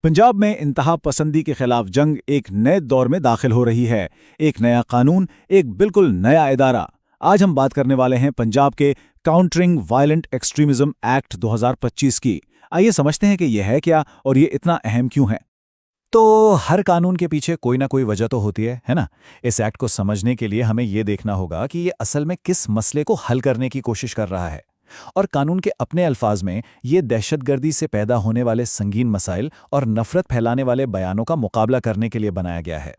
पंजाब में इंतहा पसंदी के खिलाफ जंग एक नए दौर में दाखिल हो रही है। एक नया कानून, एक बिल्कुल नया इदारा। आज हम बात करने वाले हैं पंजाब के काउंटरिंग वायलेंट एक्सट्रीमिज्म एक्ट 2025 की। आइए समझते हैं कि यह है क्या और ये इतना अहम क्यों है। तो हर कानून के पीछे कोई ना कोई वजह तो होती है ना? इस एक्ट को समझने के लिए हमें ये देखना होगा कि ये असल में किस मसले को हल करने की कोशिश कर रहा है। और कानून के अपने अल्फाज में ये दहशतगर्दी से पैदा होने वाले संगीन मसाइल और नफरत फैलाने वाले बयानों का मुकाबला करने के लिए बनाया गया है।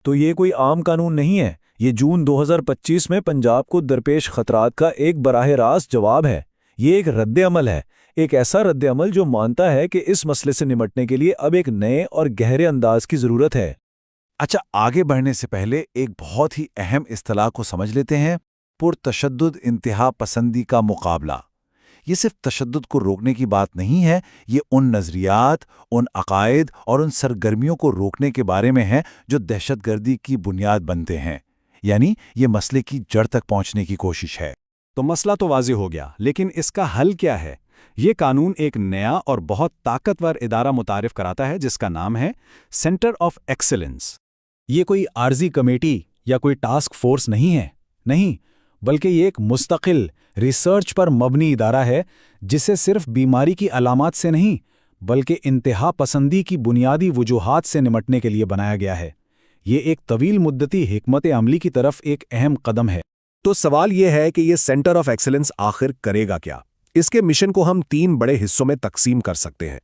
तो ये कोई आम कानून नहीं है, ये जून 2025 में पंजाब को दरपेश खतरात का एक बराह रास्त जवाब है। ये एक रद्द-ए-अमल है, एक ऐसा रद्द-ए-अमल जो मानता है कि इस मसले से निपटने के लिए अब एक नए और गहरे अंदाज की ज़रूरत है। अच्छा, आगे बढ़ने से पहले एक बहुत ही अहम इस्तिलाह को समझ लेते हैं। पुरतशद्दुद इंतहा पसंदी का मुकाबला। ये सिर्फ तशद्दुद को रोकने की बात नहीं है, ये उन नज़रियात, उन अकायद और उन सरगर्मियों को रोकने के बारे में है जो दहशतगर्दी की बुनियाद बनते हैं। यानी ये मसले की जड़ तक पहुंचने की कोशिश है। तो मसला तो वाज़ेह हो गया, लेकिन इसका हल क्या है? ये कानून एक नया और बहुत ताकतवर इदारा मुतारिफ कराता है जिसका नाम है सेंटर ऑफ एक्सीलेंस। ये कोई आर्जी कमेटी या कोई टास्क फोर्स नहीं है, नहीं, बल्कि ये एक मुस्तकिल रिसर्च पर मबनी इदारा है जिसे सिर्फ बीमारी की अलामात से नहीं बल्कि इंतहा पसंदी की बुनियादी वजूहात से निमटने के लिए बनाया गया है। ये एक तवील मुद्दती हिकमत अमली की तरफ एक अहम कदम है। तो सवाल यह है कि ये सेंटर ऑफ एक्सीलेंस आखिर करेगा क्या? इसके मिशन को हम 3 बड़े हिस्सों में तकसीम कर सकते हैं।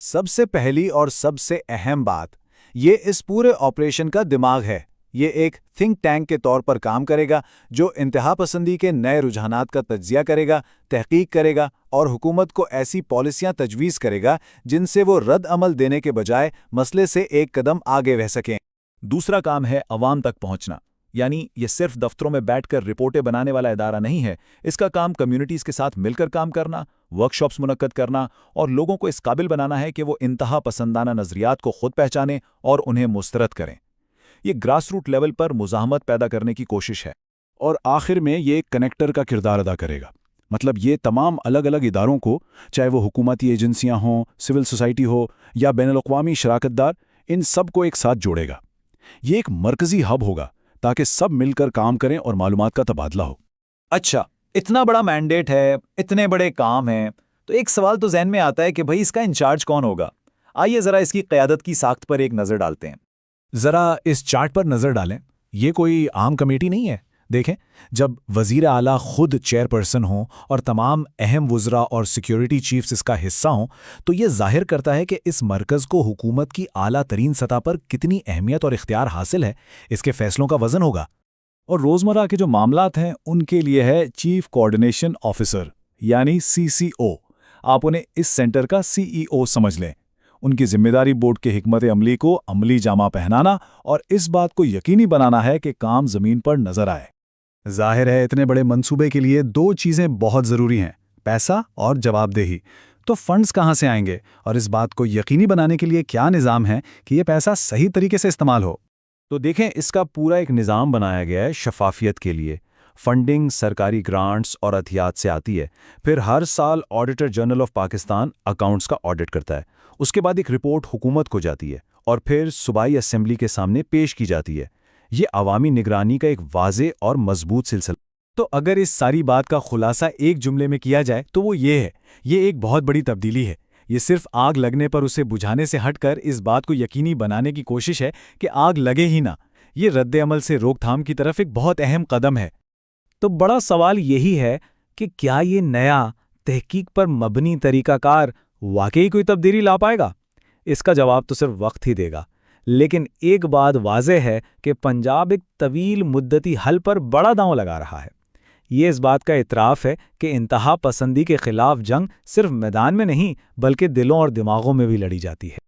सबसे पहली और सबसे अहम बात, ये इस पूरे ऑपरेशन का दिमाग है। ये एक थिंक टैंक के तौर पर काम करेगा जो इंतहा पसंदी के नए रुझानात का तज्जिया करेगा, तहकीक करेगा और हुकूमत को ऐसी पॉलिसियां तजवीज़ करेगा जिनसे वो रद्द अमल देने के बजाय मसले से एक कदम आगे रह सकें। दूसरा काम है अवाम तक पहुंचना। यानी ये सिर्फ दफ्तरों में बैठकर रिपोर्टें बनाने वाला इदारा नहीं है। इसका काम कम्युनिटीज़ के साथ मिलकर काम करना, वर्कशॉप्स मुनक्कद करना और लोगों को इस काबिल बनाना है कि वो इंतहा पसंदाना नज़रियात को खुद पहचानें और उन्हें मुस्तरद करें। ये ग्रास रूट लेवल पर मुज़ाहमत पैदा करने की कोशिश है। और आखिर में ये एक कनेक्टर का किरदार अदा करेगा। मतलब ये तमाम अलग अलग इदारों को, चाहे वो हुकूमती एजेंसियां हों, सिविल सोसाइटी हो या बैनुल-अक़वामी शराकतदार, इन सब को एक साथ जोड़ेगा। ये एक मरकज़ी हब होगा ताकि सब मिलकर काम करें और मालूमात का तबादला हो। अच्छा, इतना बड़ा मैंडेट है, इतने बड़े काम हैं, तो एक सवाल तो ज़हन में आता है कि भाई इसका इंचार्ज कौन होगा? आइए ज़रा इसकी क़यादत की साख्त पर एक नज़र डालते हैं। ज़रा इस चार्ट पर नज़र डालें। ये कोई आम कमेटी नहीं है। देखें, जब वज़ीर आला खुद चेयरपर्सन हों और तमाम अहम वुज़रा और सिक्योरिटी चीफ्स इसका हिस्सा हों, तो ये ज़ाहिर करता है कि इस मरकज़ को हुकूमत की आला तरीन सतह पर कितनी अहमियत और इख्तियार हासिल है। इसके फ़ैसलों का वज़न होगा। और रोज़मर्रा के जो मामलात हैं उनके लिए है चीफ कोऑर्डिनेशन ऑफिसर यानी CCO। आप उन्हें इस सेंटर का CEO समझ लें। उनकी जिम्मेदारी बोर्ड के हिकमत अमली को अमली जामा पहनाना और इस बात को यकीनी बनाना है कि काम ज़मीन पर नज़र आए। ज़ाहिर है इतने बड़े मंसूबे के लिए 2 चीज़ें बहुत ज़रूरी हैं, पैसा और जवाबदेही। तो फंड्स कहाँ से आएंगे और इस बात को यकीनी बनाने के लिए क्या निज़ाम है कि ये पैसा सही तरीके से इस्तेमाल हो? तो देखें, इसका पूरा एक निज़ाम बनाया गया है शफाफियत के लिए। फंडिंग सरकारी ग्रांट्स और अतियात से आती है। फिर हर साल auditor general of Pakistan accounts का ऑडिट करता है। उसके बाद एक रिपोर्ट हुकूमत को जाती है और फिर सूबाई असेंबली के सामने पेश की जाती है। ये अवामी निगरानी का एक वाज़े और मजबूत सिलसिला। तो अगर इस सारी बात का खुलासा एक जुमले में किया जाए तो वो ये है, ये एक बहुत बड़ी तब्दीली है। ये सिर्फ आग लगने पर उसे बुझाने से हटकर इस बात को यकीनी बनाने की कोशिश है कि आग लगे ही ना। ये रद्द-ए-अमल से रोकथाम की तरफ एक बहुत अहम कदम है। तो बड़ा सवाल यही है कि क्या ये नया तहकीक पर मबनी तरीकाकार वाकई कोई तब्दीली ला पाएगा? इसका जवाब तो सिर्फ वक्त ही देगा। लेकिन एक बात वाज़ेह है कि पंजाब एक तवील मुद्दती हल पर बड़ा दांव लगा रहा है। ये इस बात का इतराफ़ है कि इंतहा पसंदी के खिलाफ जंग सिर्फ मैदान में नहीं बल्कि दिलों और दिमागों में भी लड़ी जाती है।